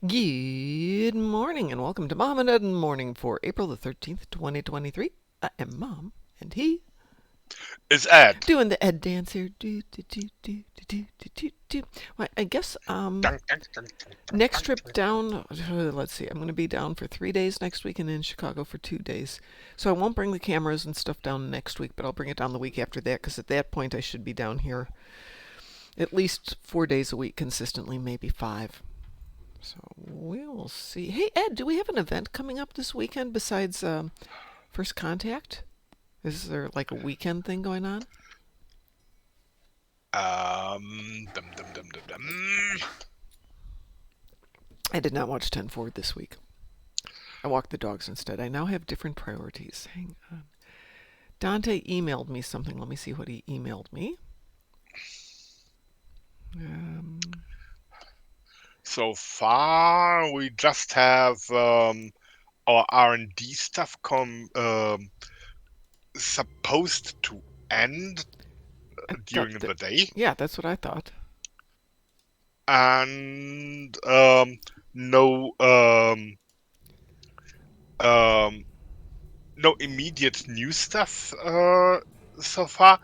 Good morning and welcome to Mom and Ed in the Morning for April the 13th, 2023. I am Mom and he It's Ed. doing the Ed dance here. Do, do, do, do, do, do, do, do, do. Well, I guess Dun, dun, dun, dun, dun, next dun, trip dun. down, let's see, I'm going to be down for 3 days next week and in Chicago for 2 days. So I won't bring the cameras and stuff down next week, but I'll bring it down the week after that because at that point I should be down here at least 4 days a week consistently, maybe five. So we will see. Hey, Ed, do we have an event coming up this weekend besides First Contact? Is there like a weekend thing going on? Dum, dum, dum, dum, dum. I did not watch 10 Forward this week. I walked the dogs instead. I now have different priorities. Hang on. Dante emailed me something. Let me see what he emailed me. Um, So far, we just have our R&D stuff supposed to end I thought during that, the day, yeah, that's what I thought. and no um, no immediate new stuff so far.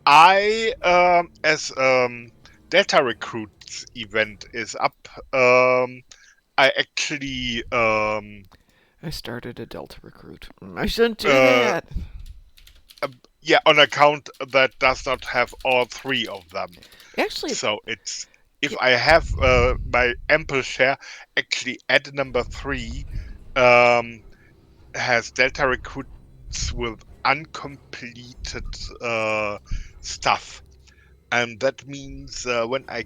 I as Delta Recruits event is up. I actually I started a Delta recruit. I shouldn't do uh, that. yeah, on account that does not have all three of them. Actually, So it's if yeah, I have my ample share, actually at number three um, has Delta Recruits with uncompleted stuff. And that means when I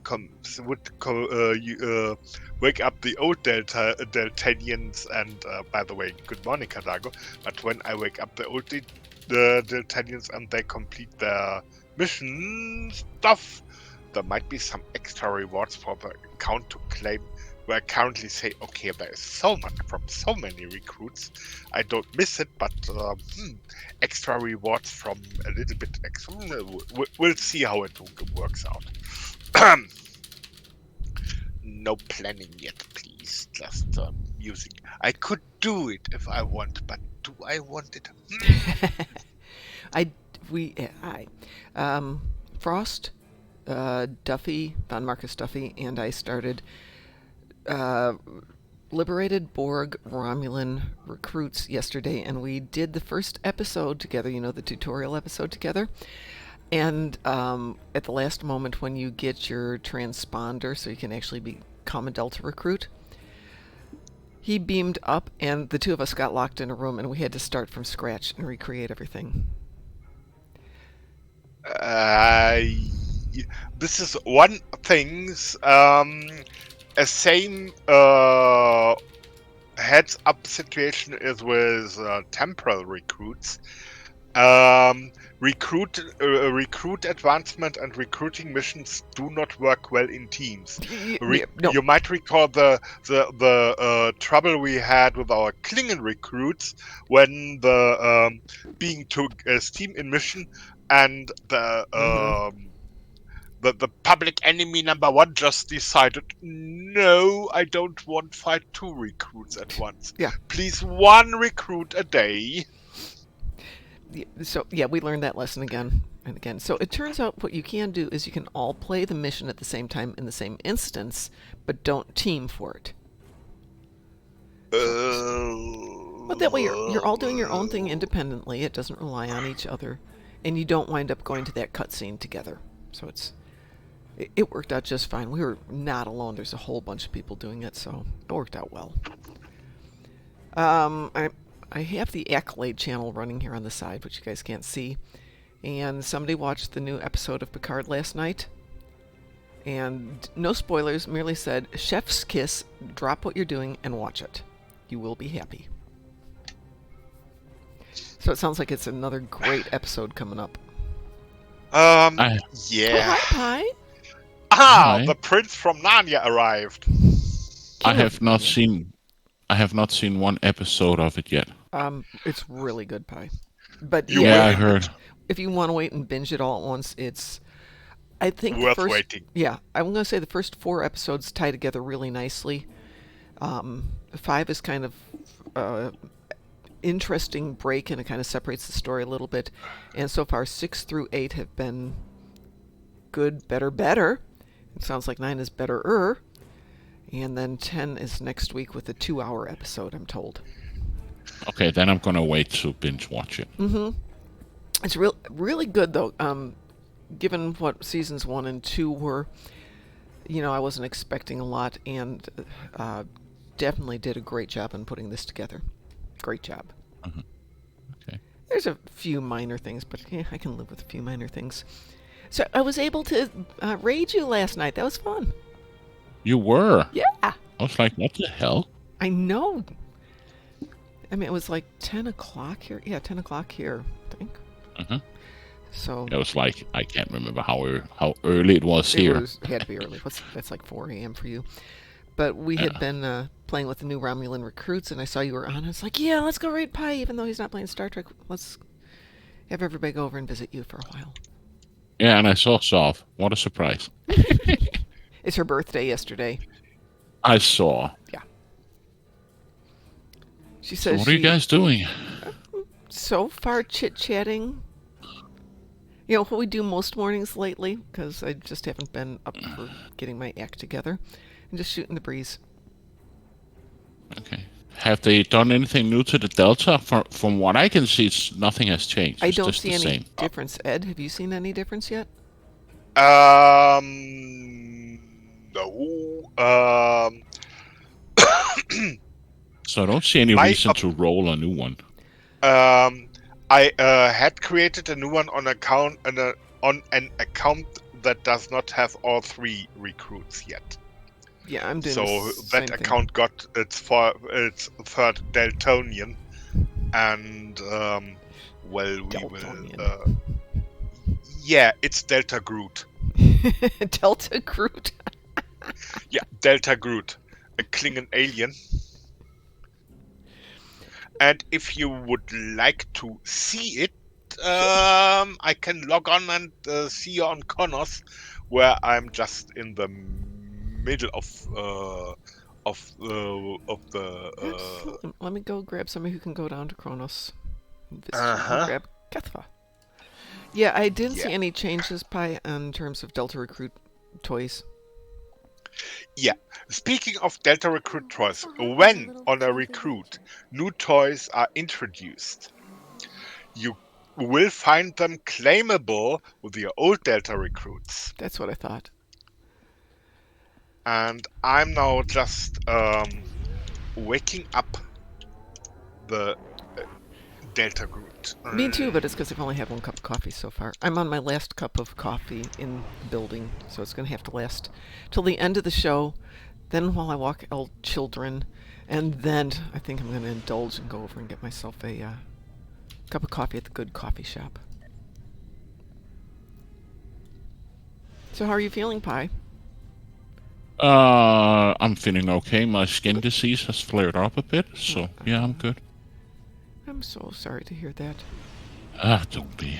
wake up the old Deltanians, and by the way, good morning, Kadago. But when I wake up the old the Deltanians and they complete their mission stuff, there might be some extra rewards for the account to claim. Where I currently say, okay, there is so much from so many recruits, I don't miss it, but extra rewards from a little bit extra. We'll see how it works out. No planning yet, please. Just music. I could do it if I want, but do I want it? I we I Frost, Duffy, Von Marcus Duffy, and I started uh, liberated Borg Romulan recruits yesterday, and we did the first episode together. You know, the tutorial episode together. And at the last moment, when you get your transponder, so you can actually become a Delta recruit, he beamed up, and the two of us got locked in a room, and we had to start from scratch and recreate everything. Uh, this is one things. A same heads up situation is with temporal recruits. Recruit advancement and recruiting missions do not work well in teams. No. You might recall the trouble we had with our Klingon recruits when the being to steam in mission and Mm-hmm. the public enemy number one just decided, no, I don't want fight two recruits at once. Yeah. Please, one recruit a day. So yeah, we learned that lesson again and again. So it turns out what you can do is you can all play the mission at the same time in the same instance, but don't team for it. So, but that way you're all doing your own thing independently. It doesn't rely on each other, and you don't wind up going to that cutscene together. So it worked out just fine. We were not alone. There's a whole bunch of people doing it, so it worked out well. Um, I I have the Accolade channel running here on the side, which you guys can't see. And somebody watched the new episode of Picard last night. And no spoilers, merely said, Chef's kiss, drop what you're doing and watch it. You will be happy. So it sounds like it's another great episode coming up. Um, I Oh, yeah. hi, Pi. Ah, Hi. the prince from Narnia arrived. I King of have not seen I have not seen one episode of it yet. It's really good, Pi. But You yeah, Yeah, I will. heard. if you want to wait and binge it all at once, it's I think the Worth first waiting. yeah, I'm going to say the first 4 episodes tie together really nicely. 5 is kind of interesting break, and it kind of separates the story a little bit. And so far, 6 through 8 have been good, better, better. It sounds like 9 is better-er. And then 10 is next week with a 2-hour episode, I'm told. Okay, then I'm gonna wait to binge watch it. Mm-hmm. It's really good, though. Given what seasons 1 and 2 were, I wasn't expecting a lot, and definitely did a great job in putting this together. Great job. Mhm. Okay. There's a few minor things, but I can live with a few minor things. So I was able to raid you last night. That was fun. You were? Yeah. I was like, what the hell? I know. I mean, it was like 10 o'clock here. Yeah, 10 o'clock here, I think. Mm-hmm. So It was like, I can't remember how early it was here. it had to be early. That's like 4 a.m. for you. But we had been playing with the new Romulan recruits, and I saw you were on. And it's like, yeah, let's go raid Pi, even though he's not playing Star Trek. Let's have everybody go over and visit you for a while. Yeah, and I saw Sov. What a surprise. It's her birthday yesterday. I saw. Yeah. She So says what are you guys doing? so far chit-chatting. What we do most mornings lately, because I just haven't been up for getting my act together, and just shooting the breeze. Okay. Have they done anything new to the Delta? From what I can see, nothing has changed. I It's don't just see the any same. difference. Ed, have you seen any difference yet? No. So I don't see any reason to roll a new one. I had created a new one on an account that does not have all 3 recruits yet. Yeah, I'm doing So the same that thing. account got its 3rd Deltonian, and we Deltonian. will. Yeah, it's Delta Groot. Delta Groot. Yeah, Delta Groot, a Klingon alien. And if you would like to see it, I can log on and see you on Connors, where I'm just in the middle of the. Absolutely. Let me go grab somebody who can go down to Kronos and visit you. Uh-huh. I'll grab Kethva. Yeah, I didn't Yeah. see any changes, Pi, in terms of Delta Recruit toys. Yeah. Speaking of Delta Recruit toys, when on a recruit new toys are introduced, you will find them claimable with your old Delta recruits. That's what I thought. And I'm now just waking up the Delta Groot. Me too, but it's because I've only had 1 cup of coffee so far. I'm on my last cup of coffee in the building, so it's going to have to last till the end of the show. Then while I walk old children, and then I think I'm going to indulge and go over and get myself a cup of coffee at the good coffee shop. So how are you feeling, Pi? I'm feeling okay. My skin disease has flared up a bit, so yeah, I'm good. I'm so sorry to hear that. Don't be.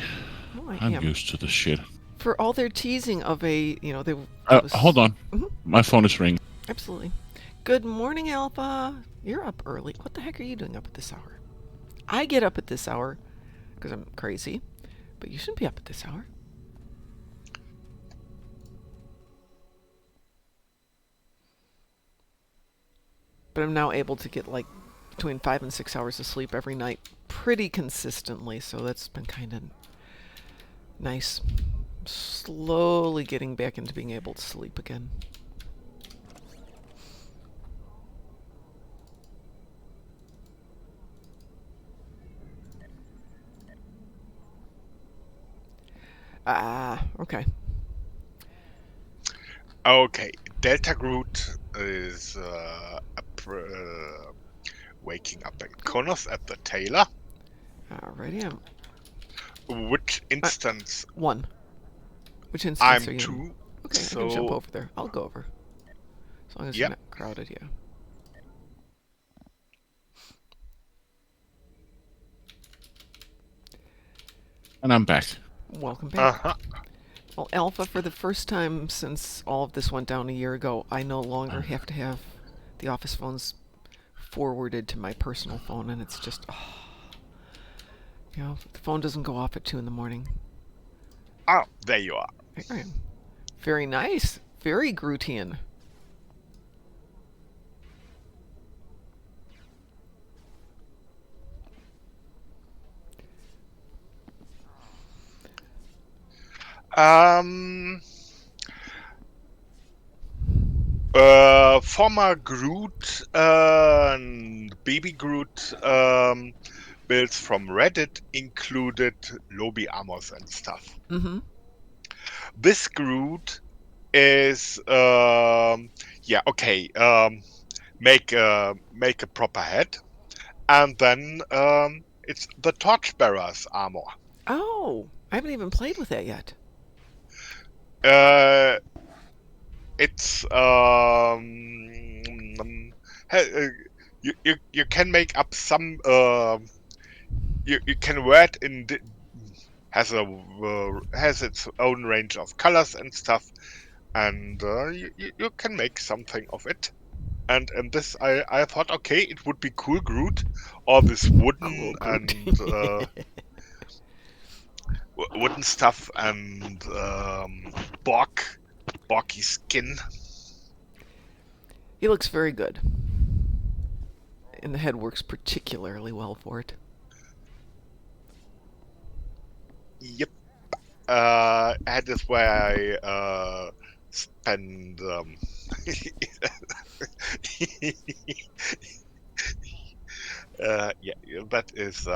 Well, I I'm am. used to the shit. For all their teasing of a, Hold on. Mhm. My phone is ringing. Absolutely. Good morning, Alpha. You're up early. What the heck are you doing up at this hour? I get up at this hour because I'm crazy, but you shouldn't be up at this hour. But I'm now able to get like between 5 and 6 hours of sleep every night pretty consistently, so that's been kind of nice. Slowly getting back into being able to sleep again. Okay. Okay, Delta Groot is waking up in Connors at the tailor. Alrighty, I'm Which instance? 1. Which instance I'm are you in? 2. Okay, so I can jump over there. I'll go over. As long as you're Yep. not crowded, yeah. And I'm back. Welcome back. Uh-huh. Well, Alpha, for the first time since all of this went down a year ago, I no longer have to have the office phone's forwarded to my personal phone, and it's just, the phone doesn't go off at 2 in the morning. Oh, there you are. There I am. Very nice. Very Grootian. Former Groot and Baby Groot builds from Reddit included lobby armors and stuff. Mm-hmm. This Groot is make a proper head, and then it's the Torchbearer's armor. Oh, I haven't even played with that yet. It's you can make up some you can wear it in has its own range of colors and stuff, and you can make something of it. And this I thought, okay, it would be cool Groot, or this wooden Cool Groot. and wooden stuff and bulky skin. He looks very good. And the head works particularly well for it. Yep. That is where I spend that is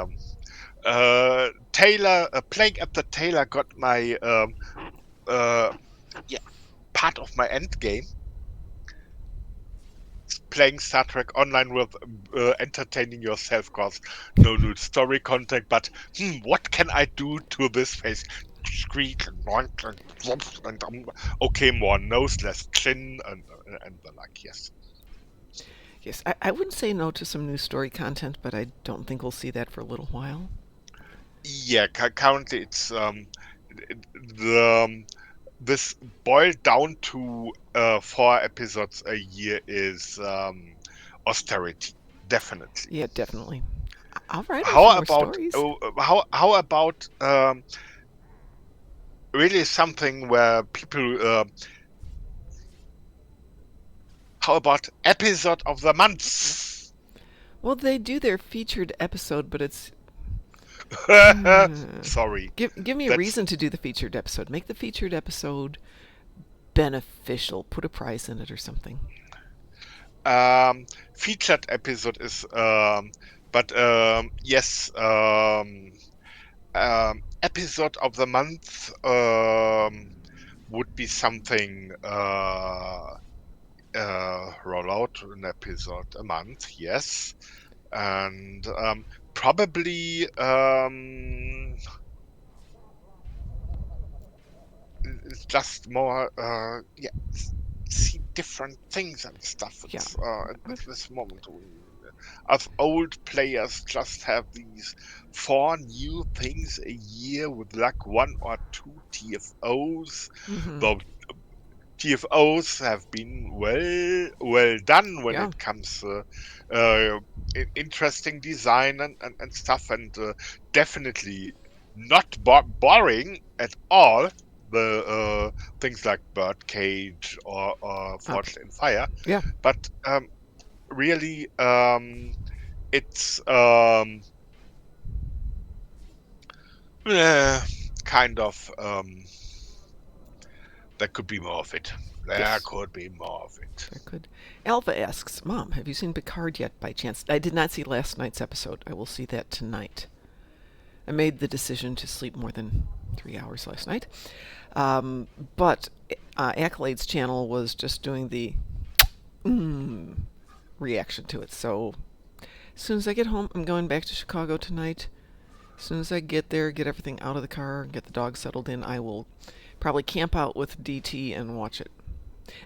Taylor playing at the Taylor got my part of my end game. Playing Star Trek Online with entertaining yourself, cause no new story content, but what can I do to this face? Squeak and okay, more nose, less chin, and the like. Yes. Yes, I wouldn't say no to some new story content, but I don't think we'll see that for a little while. Yeah, currently it's this boiled down to 4 episodes a year is austerity, definitely. Yeah, definitely. I'll write How more about stories. how about really something where people how about episode of the month? Well, they do their featured episode, but it's Sorry. give me a reason to do the featured episode. Make the featured episode beneficial. Put a prize in it or something. Featured episode is yes, episode of the month would be something roll out an episode a month, yes, and probably it's just more see different things and stuff. It's at this moment us old players just have these 4 new things a year with like 1 or 2 TFOs. Mm-hmm. Though TFOs have been well done when it comes interesting design and stuff, and definitely not boring at all. The things like Birdcage or Forged in Fire, Yeah. but really it's kind of there could be more of it. There could be more of it. There could. Alva asks, Mom, have you seen Picard yet by chance? I did not see last night's episode. I will see that tonight. I made the decision to sleep more than 3 hours last night. But Accolade's channel was just doing the reaction to it. So as soon as I get home, I'm going back to Chicago tonight. As soon as I get there, get everything out of the car, get the dog settled in, I will probably camp out with DT and watch it.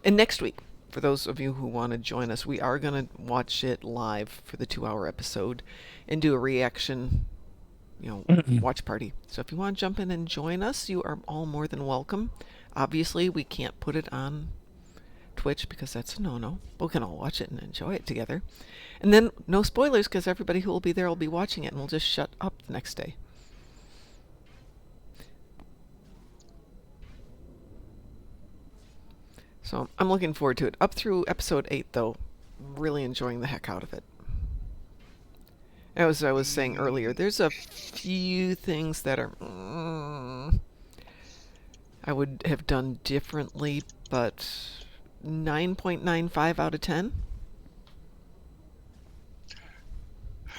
And next week, for those of you who want to join us, we are going to watch it live for the 2-hour episode and do a reaction, watch party. So if you want to jump in and join us, you are all more than welcome. Obviously, we can't put it on Twitch because that's a no-no. We can all watch it and enjoy it together. And then no spoilers because everybody who will be there will be watching it and will just shut up the next day. So I'm looking forward to it. Up through episode 8, though, really enjoying the heck out of it. As I was saying earlier, there's a few things that are I would have done differently, but 9.95 out of 10.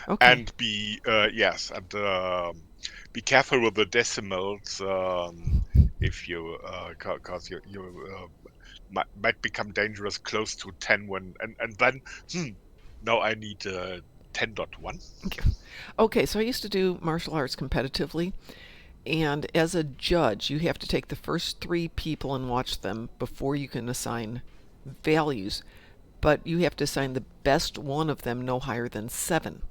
Okay. And be be careful with the decimals if you cause you might become dangerous close to 10 when and then now I need 10.1. Okay, so I used to do martial arts competitively, and as a judge, you have to take the first 3 people and watch them before you can assign values, but you have to assign the best one of them no higher than 7.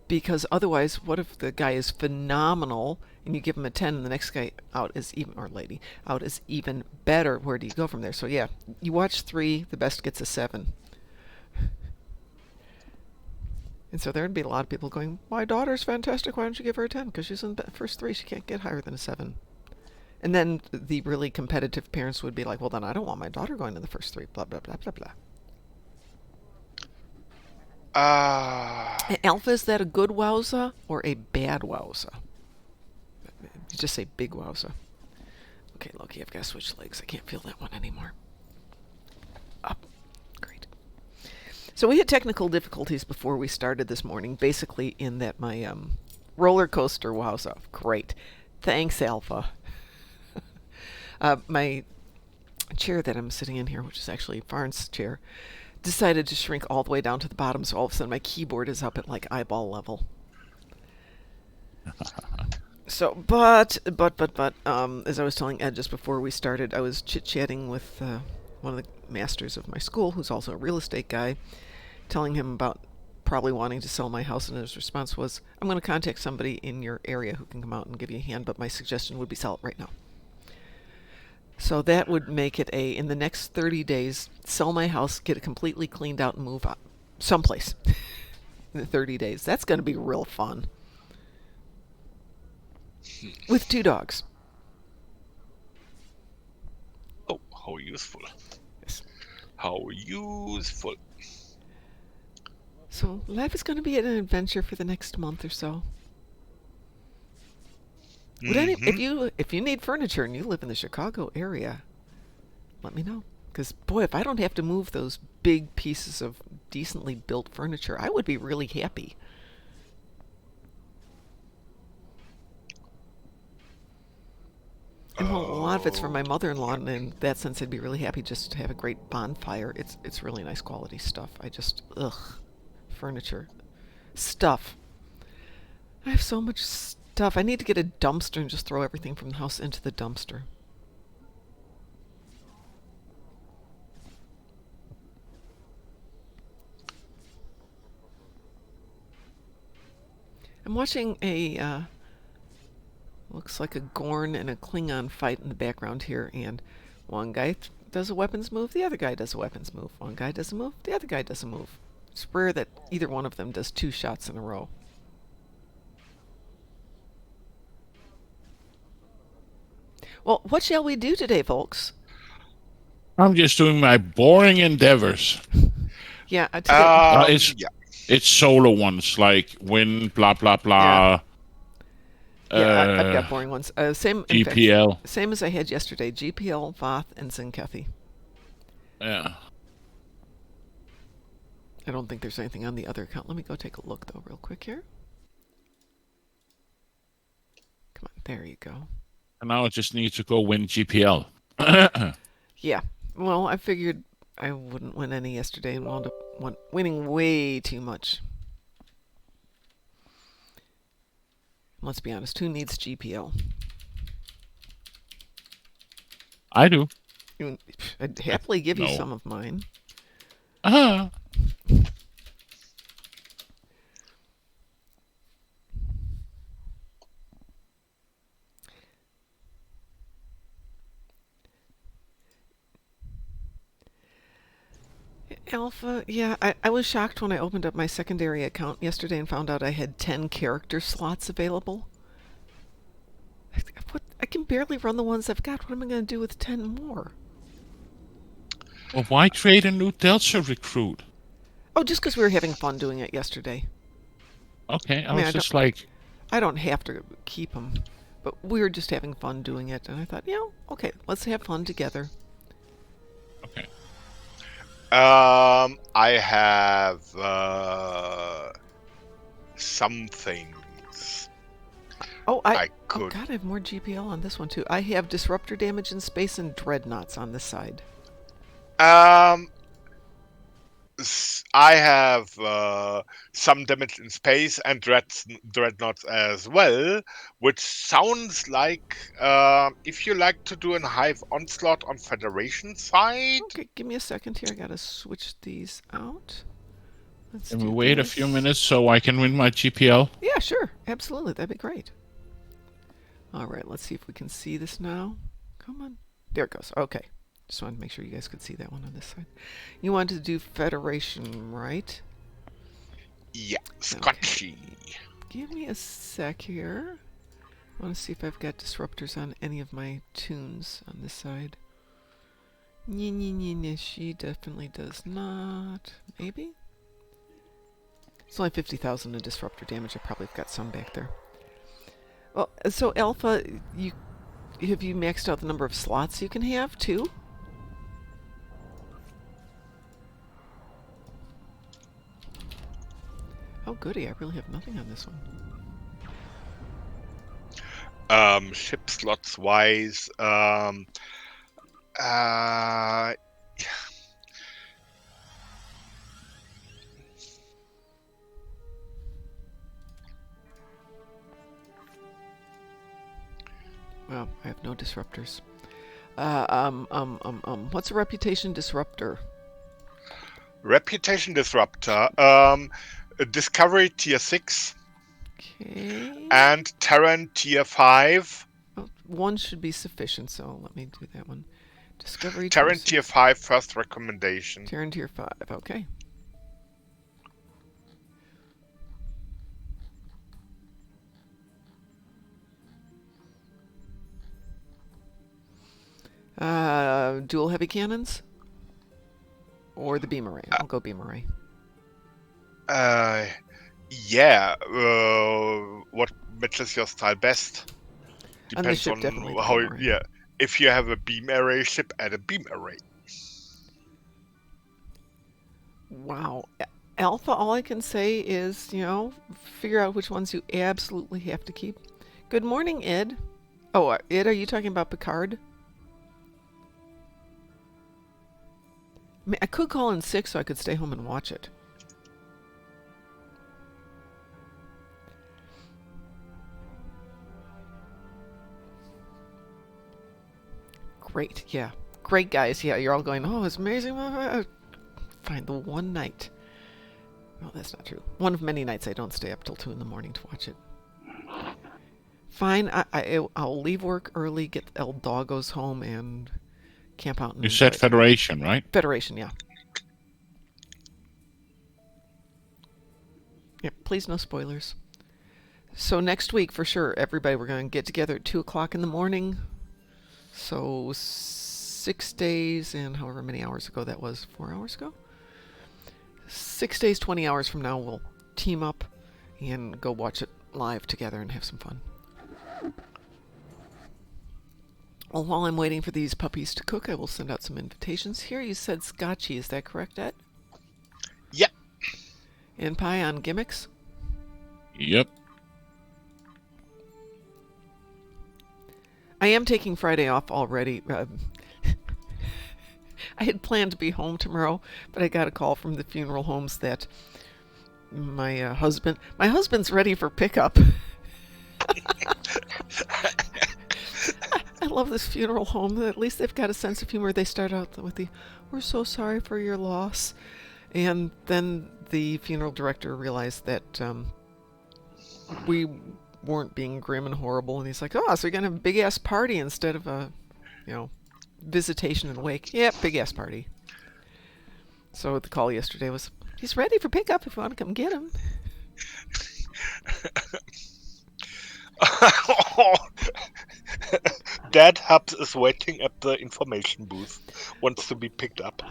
Because otherwise, what if the guy is phenomenal and you give him a 10 and the next guy out is even, or lady, out is even better? Where do you go from there? So yeah, you watch 3, the best gets a 7. And so there'd be a lot of people going, my daughter's fantastic, why don't you give her a 10? Because she's in the first 3, she can't get higher than a 7. And then the really competitive parents would be like, well, then I don't want my daughter going to the first 3, blah, blah, blah, blah, blah. Alpha, is that a good wowza or a bad wowza? You just say big wowza. Okay, Loki, I've got to switch legs. I can't feel that one anymore. Up. Great. So we had technical difficulties before we started this morning, basically in that my roller coaster wowza. Great. Thanks, Alpha. My chair that I'm sitting in here, which is actually Farn's chair, decided to shrink all the way down to the bottom, so all of a sudden my keyboard is up at like eyeball level. So, but, as I was telling Ed just before we started, I was chit-chatting with one of the masters of my school, who's also a real estate guy, telling him about probably wanting to sell my house, and his response was, I'm going to contact somebody in your area who can come out and give you a hand, but my suggestion would be sell it right now. So that would make it in the next 30 days, sell my house, get it completely cleaned out, and move on someplace in the 30 days. That's going to be real fun. With 2 dogs. Oh, how useful. Yes. How useful. So life is going to be an adventure for the next month or so. If you need furniture and you live in the Chicago area, let me know. Because, boy, if I don't have to move those big pieces of decently built furniture, I would be really happy. And a lot of it's for my mother-in-law, and in that sense, I'd be really happy just to have a great bonfire. It's really nice quality stuff. Furniture. Stuff. I have so much stuff. I need to get a dumpster and just throw everything from the house into the dumpster. I'm watching a looks like a Gorn and a Klingon fight in the background here, and one guy does a weapons move, the other guy does a weapons move. One guy does a move, the other guy does a move. It's rare that either one of them does 2 shots in a row. Well, what shall we do today, folks? I'm just doing my boring endeavors. Yeah, today. It's solo ones like win, blah blah blah. Yeah, I've got boring ones. Same GPL. In fact, same as I had yesterday. GPL, Voth, and Zinkethi. Yeah. I don't think there's anything on the other account. Let me go take a look though, real quick here. Come on, there you go. And now I just need to go win GPL. Yeah. Well, I figured I wouldn't win any yesterday and wound up winning way too much. Let's be honest, who needs GPL? I do. I'd happily give you some of mine. Uh-huh. Alpha, yeah, I was shocked when I opened up my secondary account yesterday and found out I had 10 character slots available. I can barely run the ones I've got. What am I going to do with 10 more? Well, why create a new Delta recruit? Oh, just because we were having fun doing it yesterday. Okay, I I mean, was just like, I don't have to keep them, but we were just having fun doing it, and I thought, okay, let's have fun together. okay. I have some things Oh, I oh could. God, I have more GPL on this one too. I have disruptor damage in space and dreadnoughts on this side. I have some damage in space and dreadnoughts as well, which sounds like if you like to do a hive onslaught on Federation side. Okay, give me a second here. I gotta switch these out. Let's Can we do wait a this. few minutes so I can win my GPL? Yeah, sure, absolutely. That'd be great. All right, let's see if we can see this now. Come on. There it goes. Okay. Just wanted to make sure you guys could see that one on this side. You wanted to do Federation, right? Yeah, Scotchy. Okay. Give me a sec here. I want to see if I've got disruptors on any of my tunes on this side. She definitely does not. Maybe? It's only 50,000 in disruptor damage. I probably have got some back there. Well, so Alpha, have you maxed out the number of slots you can have too? Oh goody, I really have nothing on this one. Ship slots wise, uh, Well, I have no disruptors. What's a reputation disruptor? Reputation disruptor, Discovery tier 6 Okay. and Terran tier 5. Well, one should be sufficient, so let me do that one. Discovery Terran tier 5 first recommendation. Terran tier 5, okay. Dual heavy cannons? Or the beam array? I'll go beam array. Yeah, what matches your style best? On this Depends ship, on definitely the how, beam array. yeah. If you have a beam array ship, add a beam array. Wow. Alpha, all I can say is, figure out which ones you absolutely have to keep. Good morning, Ed. Oh, Ed, are you talking about Picard? I mean, I could call in sick so I could stay home and watch it. Great, yeah. Great, guys. Yeah, you're all going, oh, it's amazing. Fine, the one night. Well, that's not true. One of many nights I don't stay up till 2 in the morning to watch it. Fine, I'll leave work early, get El Doggos home, and camp out. You said Federation, right? Federation, yeah. Yeah, please no spoilers. So next week, for sure, everybody, we're going to get together at 2 o'clock in the morning. So 6 days and however many hours ago that was, 4 hours ago? 6 days, 20 hours from now, we'll team up and go watch it live together and have some fun. Well, while I'm waiting for these puppies to cook, I will send out some invitations. Here you said Scotchy, is that correct, Ed? Yep. And pie on gimmicks? Yep. I am taking Friday off already. I had planned to be home tomorrow, but I got a call from the funeral homes that my husband's ready for pickup. I love this funeral home. At least they've got a sense of humor. They start out with "We're so sorry for your loss," and then the funeral director realized that we weren't being grim and horrible, and he's like, "Oh, so you're gonna have a big ass party instead of a, visitation and wake?" Yep, big ass party. So the call yesterday was, he's ready for pickup if you want to come get him. Dad Hubs is waiting at the information booth. Wants to be picked up.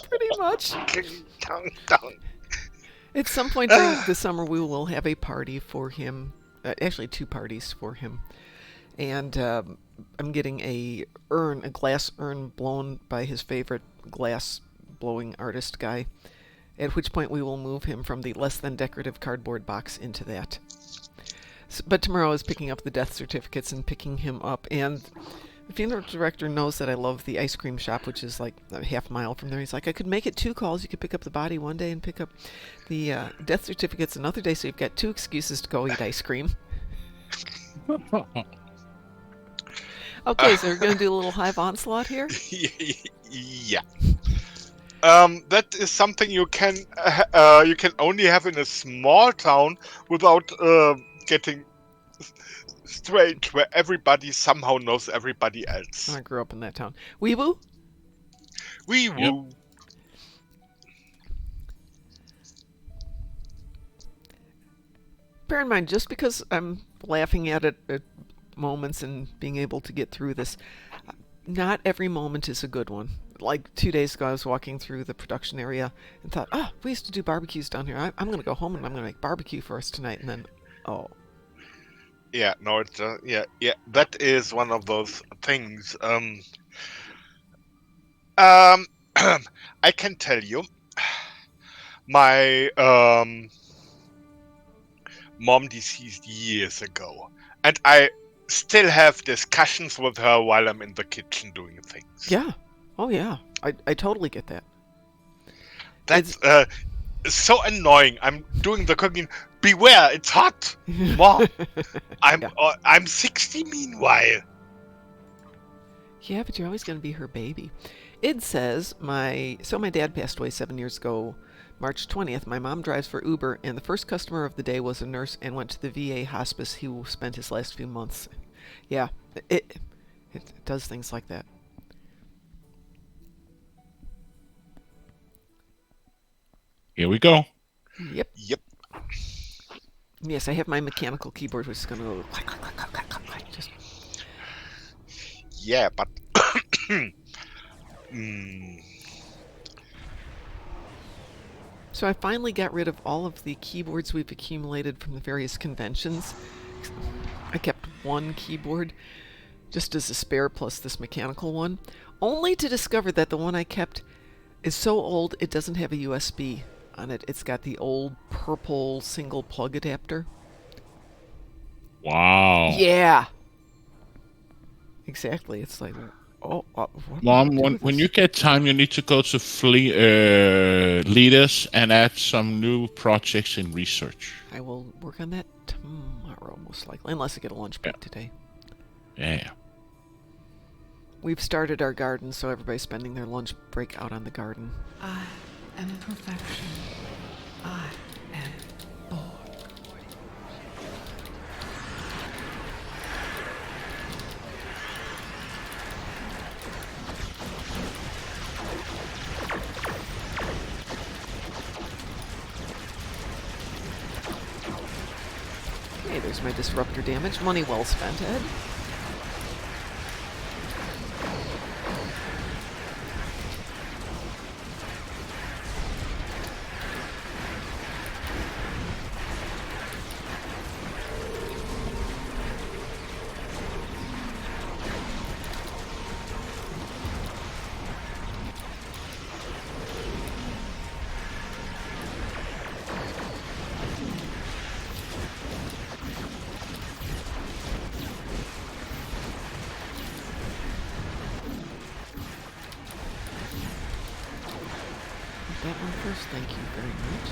Pretty much. Dong, dong. At some point during the summer, we will have a party for him. Actually, 2 parties for him. And I'm getting a glass urn blown by his favorite glass blowing artist guy. At which point we will move him from the less than decorative cardboard box into that. But tomorrow is picking up the death certificates and picking him up. And the funeral director knows that I love the ice cream shop, which is like a half mile from there. He's like, I could make it 2 calls. You could pick up the body one day and pick up the death certificates another day. So you've got 2 excuses to go eat ice cream. Okay, so we're going to do a little hive onslaught here? Yeah. That is something you can only have in a small town without getting strange, where everybody somehow knows everybody else. I grew up in that town. Weeboo? Wee woo. Yep. Bear in mind, just because I'm laughing at it at moments and being able to get through this, not every moment is a good one. Like 2 days ago, I was walking through the production area and thought, we used to do barbecues down here. I'm going to go home and I'm going to make barbecue for us tonight. And then, Yeah, no, it's yeah. That is one of those things. I can tell you, my mom deceased years ago, and I still have discussions with her while I'm in the kitchen doing things. yeah. Oh, yeah. I totally get that. That's so annoying. I'm doing the cooking. Beware, it's hot, Mom. I'm 60 meanwhile. Yeah, but you're always going to be her baby. It says my dad passed away 7 years ago, March 20th. My mom drives for Uber, and the first customer of the day was a nurse and went to the VA hospice. He spent his last few months. Yeah, it does things like that. Here we go. Yep. Yep. Yes, I have my mechanical keyboard, which is going to go clack, clack, clack, clack, clack, clack, just... Yeah, but So I finally got rid of all of the keyboards we've accumulated from the various conventions. I kept 1 keyboard just as a spare, plus this mechanical one, only to discover that the one I kept is so old it doesn't have a USB on it. It's got the old purple single plug adapter. Wow. Yeah. Exactly. It's like, what am I Mom, gonna do with when this? you get time, you need to go to Leaders and add some new projects in research. I will work on that tomorrow, most likely, unless I get a lunch break today. Yeah. We've started our garden, so everybody's spending their lunch break out on the garden. I am perfection. I am born. Hey, there's my disruptor damage. Money well spent, Ed. That one first, thank you very much.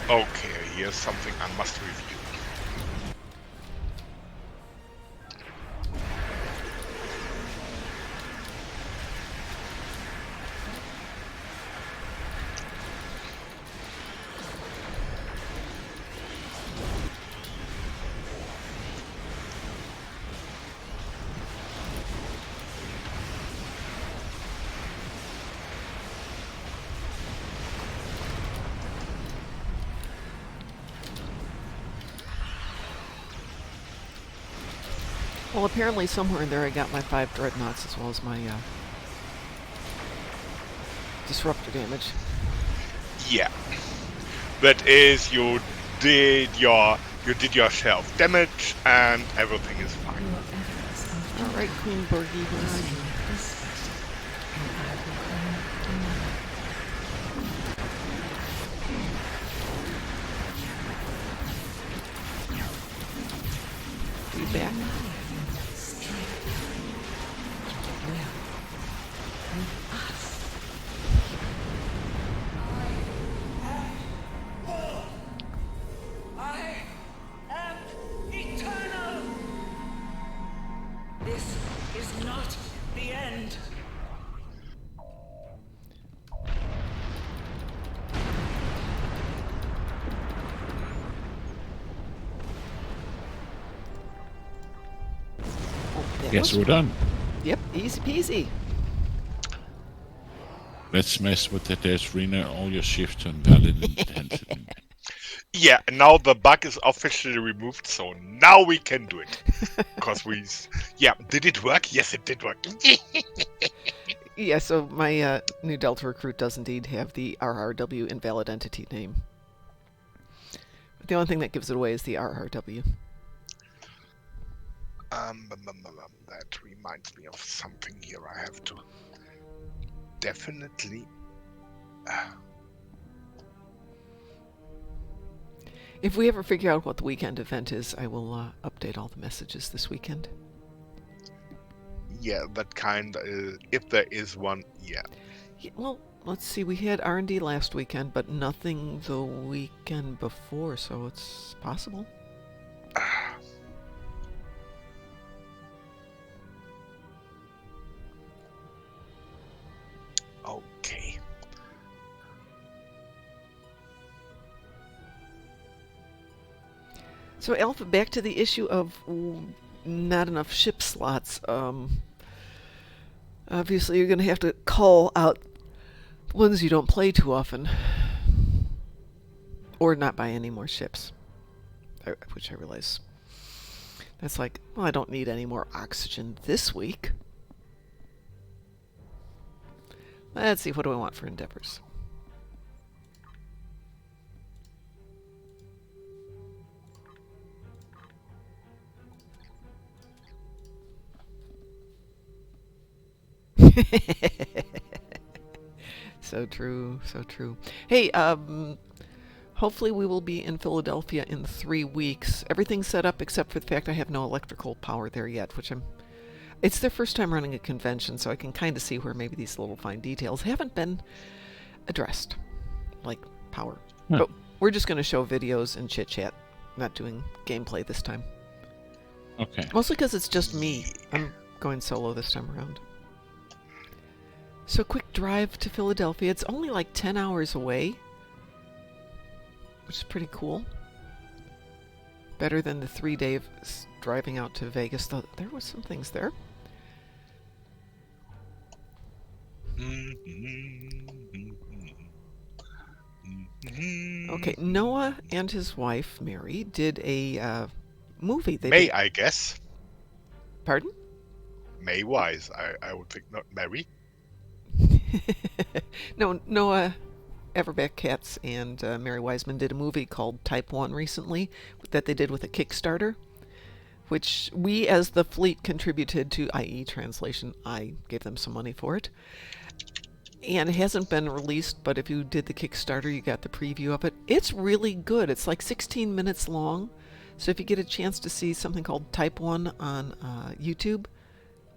okay, here's something I must review. Well, apparently somewhere in there I got my 5 dreadnoughts as well as my disruptor damage. Yeah. That is, you did your self damage and everything is fine. Your efforts of All right, Queen Borgie, where are you? this vessel, and I will claim another. Are you back? Strength will with us. I am eternal! This is not the end. Oh, that Guess was- we're done. Yep, easy peasy. Let's mess with the death rename all your shifts to invalid intensity. Yeah, and now the bug is officially removed, so now we can do it. Because yeah, did it work? Yes, it did work. Yeah, so my new Delta recruit does indeed have the RRW invalid entity name. But the only thing that gives it away is the RRW. That reminds me of something here. I have to definitely. If we ever figure out what the weekend event is, I will update all the messages this weekend. Yeah, that kind. If there is one, yeah. Yeah, well, let's see. We had R&D last weekend, but nothing the weekend before, so it's possible. Okay. So, Alpha, back to the issue of not enough ship slots. Obviously, you're going to have to call out ones you don't play too often. Or not buy any more ships. Which I realize. That's like, well, I don't need any more oxygen this week. Let's see, what do I want for endeavors? So true, so true. Hey, hopefully we will be in Philadelphia in 3 weeks. Everything's set up except for the fact I have no electrical power there yet, which it's their first time running a convention, so I can kind of see where maybe these little fine details haven't been addressed, like power. Huh. But we're just going to show videos and chit-chat, not doing gameplay this time. Okay. Mostly because it's just me. I'm going solo this time around. So quick drive to Philadelphia. It's only like 10 hours away, which is pretty cool. Better than the 3-day driving out to Vegas, though there was some things there. Okay, Noah and his wife, Mary, did a movie. May, I guess. Pardon? May wise. I would think not Mary. No, Noah Everbeck Katz and Mary Wiseman did a movie called Type 1 recently that they did with a Kickstarter, which we as the fleet contributed to, i.e. translation. I gave them some money for it. And it hasn't been released, but if you did the Kickstarter, you got the preview of it. It's really good. It's like 16 minutes long. So if you get a chance to see something called Type 1 on YouTube,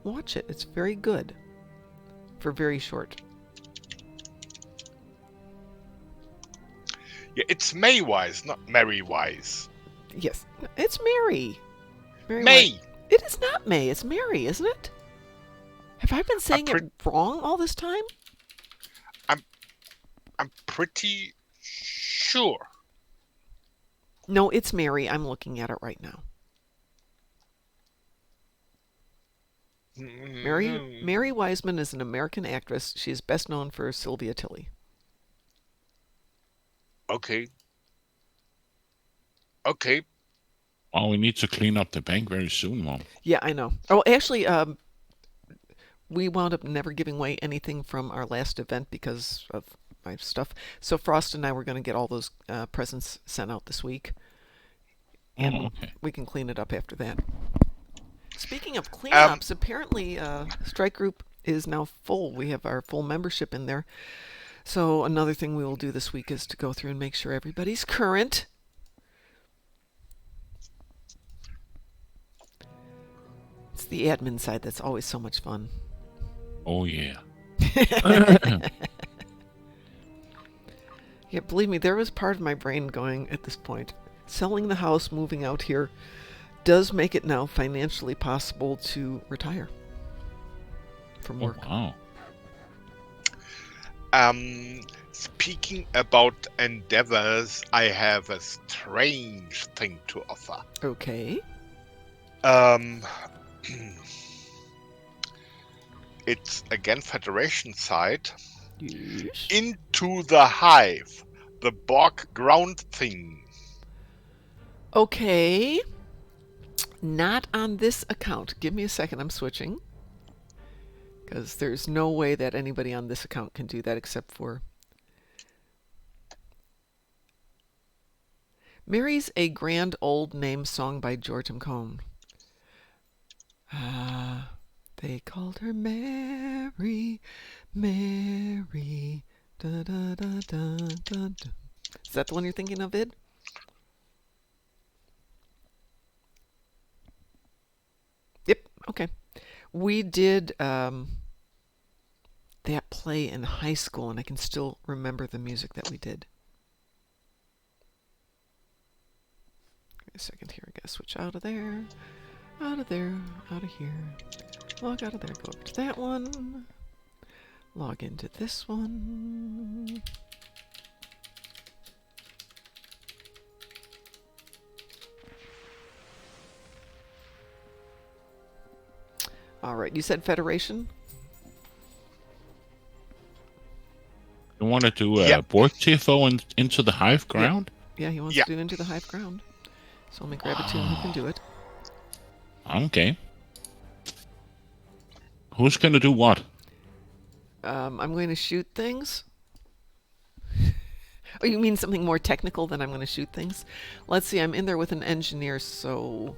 watch it. It's very good for very short. Yeah, it's May wise, not Mary wise. Yes, it's Mary. May. It is not May. It's Mary, isn't it? Have I been saying it wrong all this time? I'm pretty sure. No, it's Mary. I'm looking at it right now. Mary Wiseman is an American actress. She is best known for Sylvia Tilly. Okay. Okay. Oh, we need to clean up the bank very soon, Mom. Yeah, I know. Oh, actually, we wound up never giving away anything from our last event because of my stuff. So Frost and I were going to get all those presents sent out this week, and Oh, okay. we can clean it up after that. Speaking of Um, cleanups, apparently Strike Group is now full. We have our full membership in there. So another thing we will do this week is to go through and make sure everybody's current. It's the admin side that's always so much fun. Oh, yeah. Yeah, believe me, there was part of my brain going at this point. Selling the house, moving out here, does make it now financially possible to retire from Oh, work. wow. Speaking about endeavors, I have a strange thing to offer. Okay. Um, it's again Federation side. Yes. Into the Hive, the Borg ground thing. Okay. Not on this account. Give me a second. I'm switching. Because there's no way that anybody on this account can do that except for... Mary's a Grand Old Name song by George M. Cohn. They called her Mary, Mary. Da, da, da, da, da, da. Is that the one you're thinking of, Id? Yep, okay. We did that play in high school, and I can still remember the music that we did. Give me a second here. I gotta switch out of there, out of there, out of here. Log out of there, go over to that one. Log into this one. All right, you said Federation? You want to do Yep. Borg TFO into the Hive ground? Yeah, he wants Yeah. to do Into the Hive Ground. So let me grab a tune who can do it. Okay. Who's going to do what? I'm going to shoot things. Oh, you mean something more technical than I'm going to shoot things? Let's see, I'm in there with an engineer, so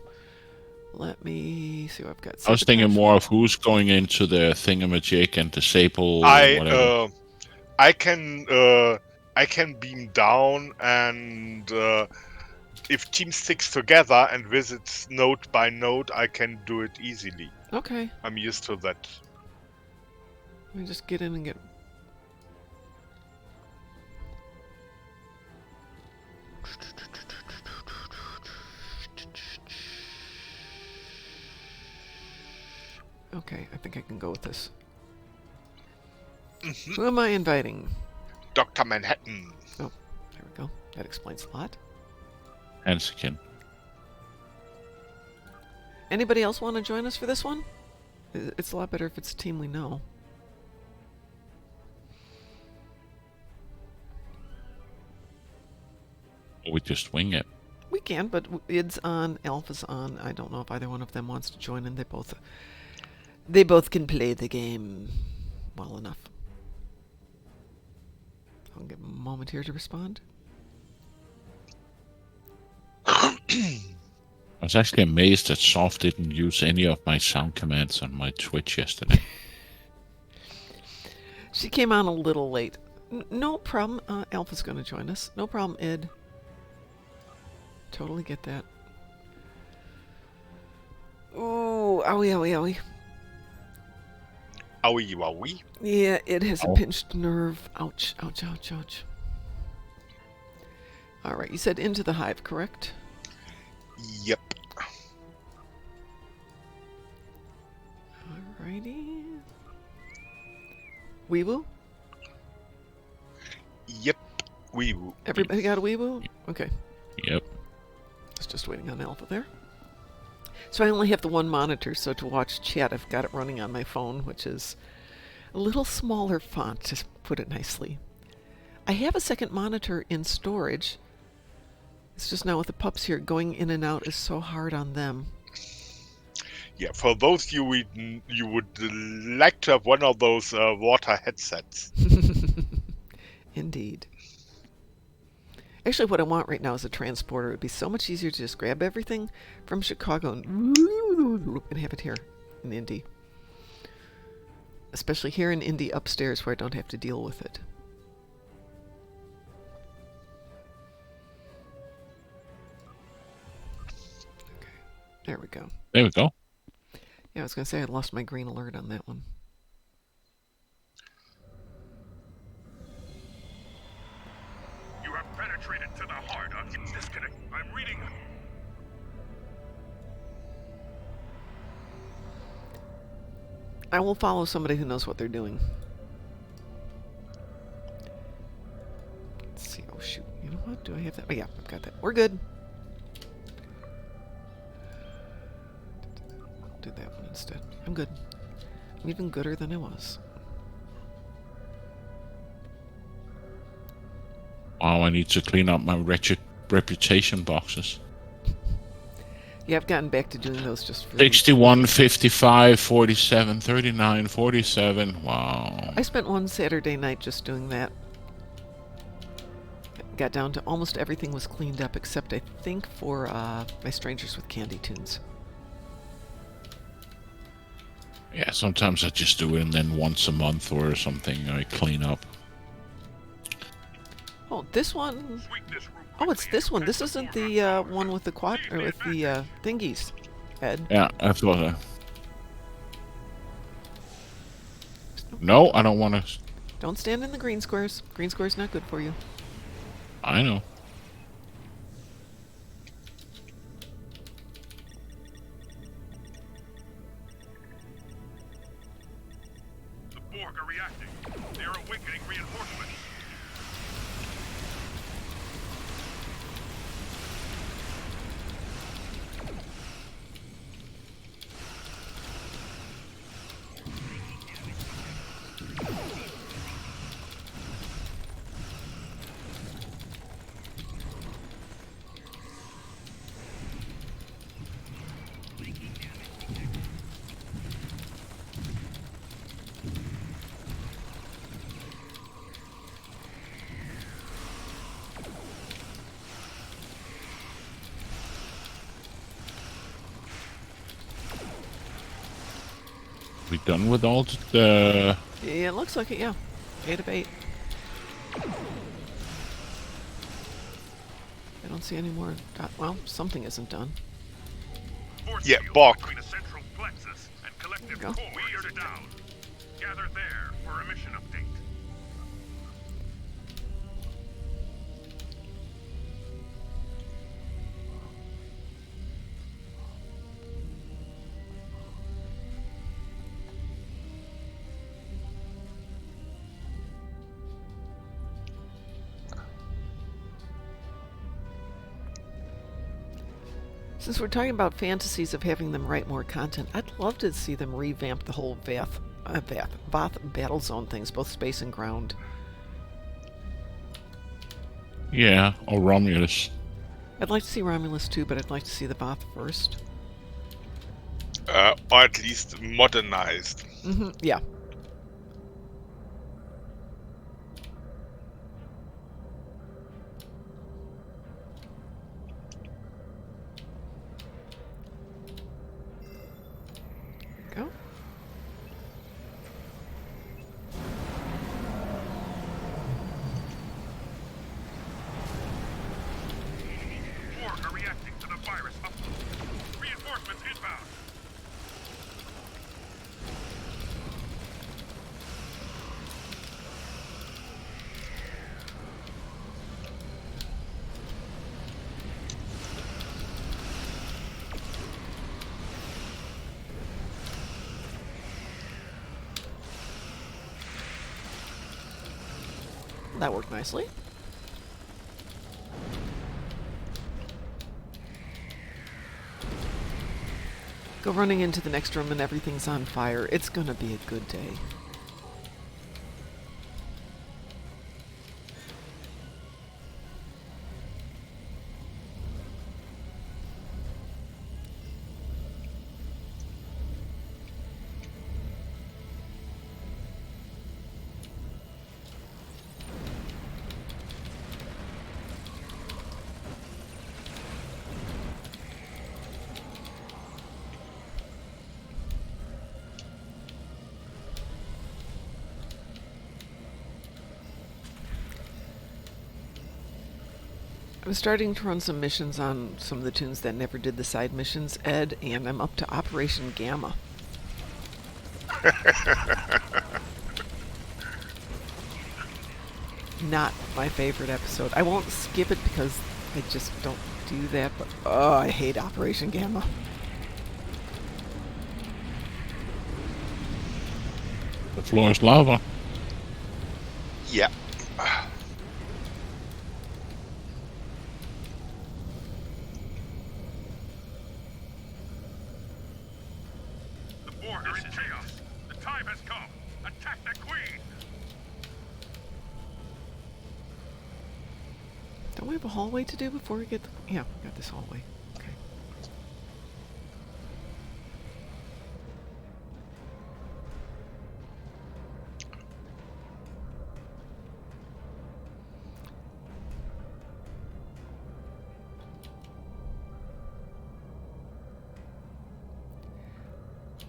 let me see what I've got. I was thinking more of who's going into the thingamajig and disable whatever. I can beam down, and if team sticks together and visits node by node, I can do it easily. Okay, I'm used to that. let me just get in and get... Okay, I think I can go with this. Who am I inviting? Dr. Manhattan. Oh, there we go. That explains a lot. Hansikin. Anybody else want to join us for this one? It's a lot better if it's a team we know. We just wing it. We can, but Id's on, Alpha's on. I don't know if either one of them wants to join in. They both can play the game well enough. I'll give them a moment here to respond. I was actually amazed that Soft didn't use any of my sound commands on my Twitch yesterday. She came on a little late. No problem. Alpha's going to join us. No problem, Id. Totally get that. Ooh, owie, owie, owie. Owie wowie. Yeah, it has a Ow. pinched nerve. Ouch, ouch, ouch, ouch. All right, you said Into the Hive, correct? Yep. Alrighty. Weewoo? Yep. Wee woo. Everybody got a Weewoo? Okay. Yep. I was just waiting on Alpha there. So I only have the one monitor, so to watch chat, I've got it running on my phone, which is a little smaller font, to put it nicely. I have a second monitor in storage. It's just now with the pups here, going in and out is so hard on them. Yeah, for those you would like to have one of those water headsets. Indeed. Actually, what I want right now is a transporter. It would be so much easier to just grab everything from Chicago and have it here in Indy. Especially here in Indy upstairs where I don't have to deal with it. Okay, there we go. There we go. Yeah, I was going to say I lost my green alert on that one. You have penetrated to the heart of your disconnect. I'm reading. I will follow somebody who knows what they're doing. Let's see. Oh, shoot. You know what? Do I have that? Oh, yeah, I've got that. We're good. I'll do that one instead. I'm good. I'm even gooder than I was. Oh, I need to clean up my wretched reputation boxes. Yeah, I've gotten back to doing those just for... 61, 55, 47, 39, 47. Wow. I spent one Saturday night just doing that. Got down to almost everything was cleaned up except I think for my Strangers with Candy Tunes. Yeah, sometimes I just do it and then once a month or something I clean up. Oh, this one... Oh, it's this one. This isn't the one with the quad... or with the thingies, Ed. Yeah, I thought... No, I don't want to... Don't stand in the green squares. Green square's not good for you. I know. The Borg are reacting. They are awakening reinforcements. We done with all the... Yeah, it looks like it, yeah. 8 of 8. I don't see any more... well, something isn't done. Force Yeah, field Borg. between the central plexus and collective There you go. core. We are down. Gather there for a mission update. Since we're talking about fantasies of having them write more content, I'd love to see them revamp the whole Voth battle zone things, both space and ground. Yeah, or Romulus. I'd like to see Romulus too, but I'd like to see the Voth first. Or at least modernized. Yeah. Go. Borg are reacting to the virus upload. Reinforcements inbound. That worked nicely. Go running into the next room and everything's on fire. It's gonna be a good day. I'm starting to run some missions on some of the tunes that never did the side missions, Ed, and I'm up to Operation Gamma. Not my favorite episode. I won't skip it because I just don't do that, but oh, I hate Operation Gamma. The floor is lava. Yeah. The Borg are in chaos. The time has come. Attack the Queen. Don't we have a hallway to do before we get the... Yeah, we got this hallway. Okay.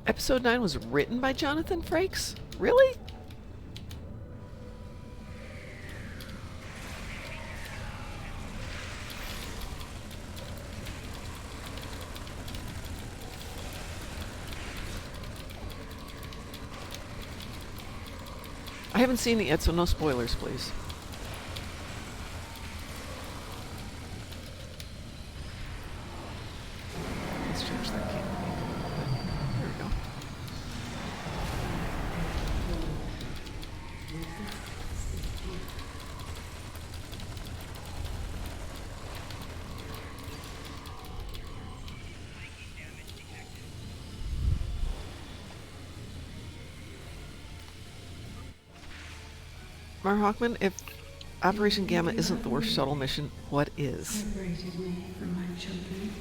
Episode 9 was written by Jonathan Frakes? Really? I haven't seen it yet, so no spoilers, please. Let's change that camera angle a little bit. There we go. Mar Hawkman, if Operation Gamma isn't the worst shuttle mission, what is? Separated me from my children.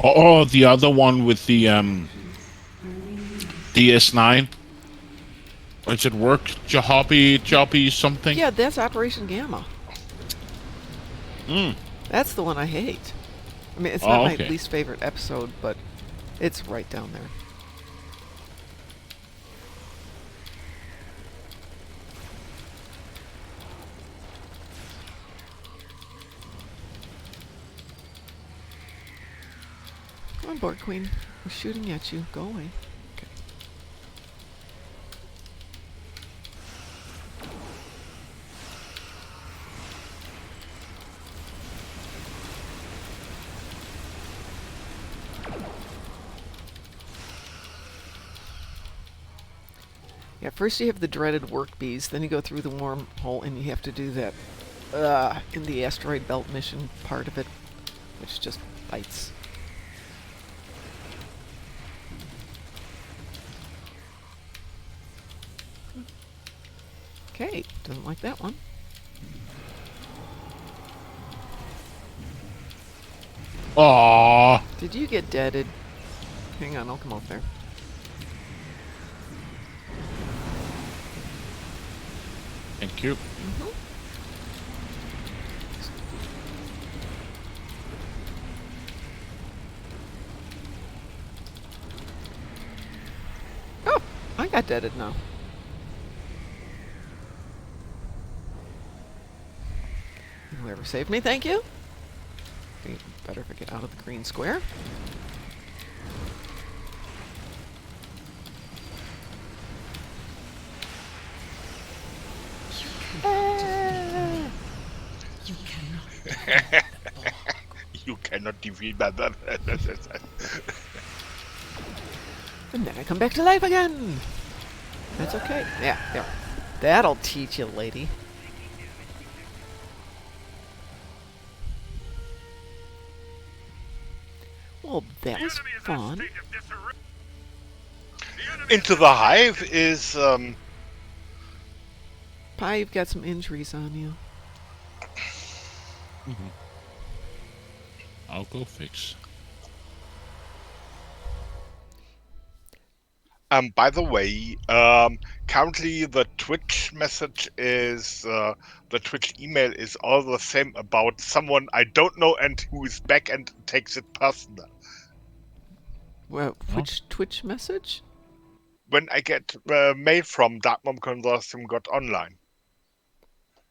Oh, the other one with the DS9. Is it work? Jobby something? Yeah, that's Operation Gamma. Mm. That's the one I hate. I mean, it's Oh, not my okay. least favorite episode, but it's right down there. Come on, Borg Queen. We're shooting at you. Go away. Okay. Yeah, first you have the dreaded work bees, then you go through the wormhole and you have to do that in the asteroid belt mission part of it, which just bites. Okay, doesn't like that one. Aww. Did you get deaded? Hang on, I'll come over there. Thank you. Oh, I got deaded now. Whoever saved me, thank you. Be better if I get out of the green square. You cannot. You cannot defeat that. And then I come back to life again. That's okay. Yeah, there. That'll teach you, lady. Well, that The was enemy is in a fun. state of disarray. The enemy Into the Hive is Pi, you've got some injuries on you. I'll go fix. by the way, currently the Twitch message is the Twitch email is all the same about someone I don't know and who is back and takes it personal. Well, which Twitch message? When I get mail from Dark Mom Consortium got online,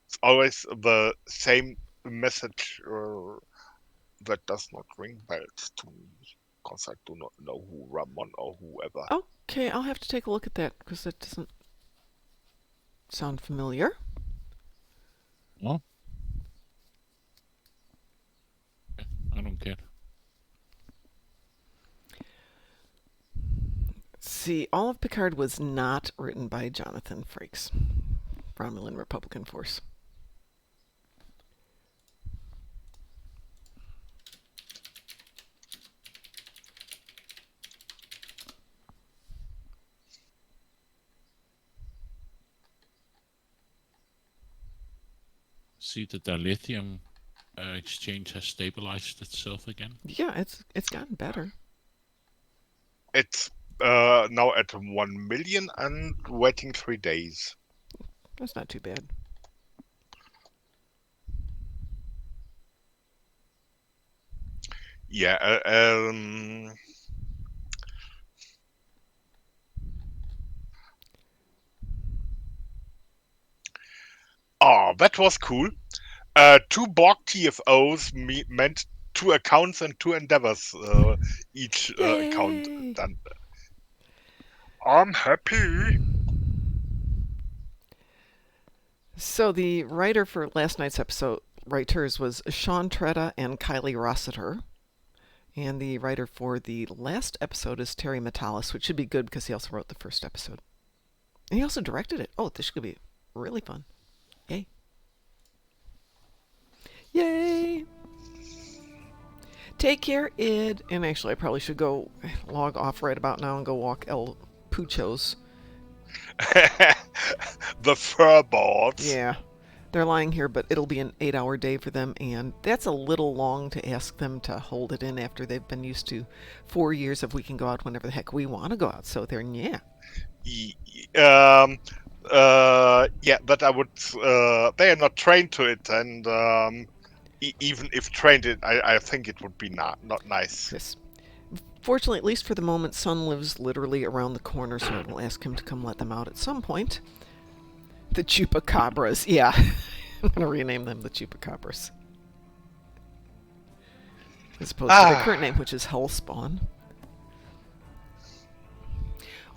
it's always the same message that does not ring bells to me, because I do not know who Ramon or whoever. Okay, I'll have to take a look at that because that doesn't sound familiar. Well, I don't care. See, all of Picard was not written by Jonathan Frakes, Romulan Republican Force. See that the lithium exchange has stabilized itself again. Yeah, it's gotten better. It's now at 1 million and waiting 3 days. That's not too bad. Yeah. Oh, that was cool. 2 Borg TFOs meant 2 accounts and 2 endeavors each account Yay! done. I'm happy. So the writer for last night's episode, writers, was Sean Tretta and Kylie Rossiter. And the writer for the last episode is Terry Metalis, which should be good because he also wrote the first episode. And he also directed it. Oh, this should be really fun. Yay. Yay! Take care, Id. And actually, I probably should go log off right about now and go walk El Puchos. The furboards. Yeah. They're lying here, but it'll be an 8-hour day for them, and that's a little long to ask them to hold it in after they've been used to 4 years of we can go out whenever the heck we want to go out. So they're, yeah. Yeah, but I would. They are not trained to it, and even if trained, I think it would be not nice. Yes. Fortunately, at least for the moment, Son lives literally around the corner, so I'll ask him to come let them out at some point. The Chupacabras. Yeah. I'm going to rename them the Chupacabras. As opposed to their current name, which is Hellspawn.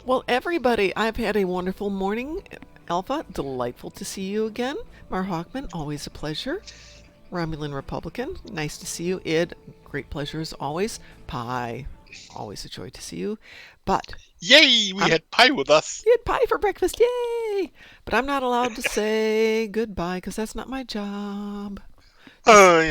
Well, everybody, I've had a wonderful morning. Alpha, delightful to see you again. Mar Hawkman, always a pleasure. Romulan Republican, nice to see you. Id, great pleasure as always. Pie, always a joy to see you. But Yay! We had pie with us. we had pie for breakfast, yay! But I'm not allowed to say goodbye because that's not my job. Okay.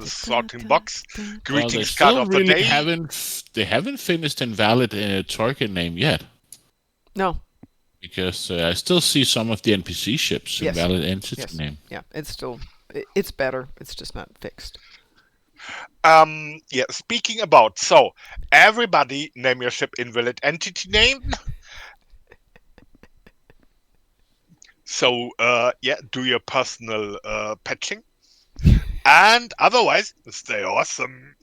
Sorting box. Well, they Greetings card still of the really day. haven't finished Invalid Target name yet. No. Because I still see some of the NPC ships Yes. Invalid Entity Yes. name. Yeah, it's still, it's better. It's just not fixed. Yeah, speaking about, so everybody name your ship invalid entity name. So, yeah, do your personal patching. And otherwise, stay awesome.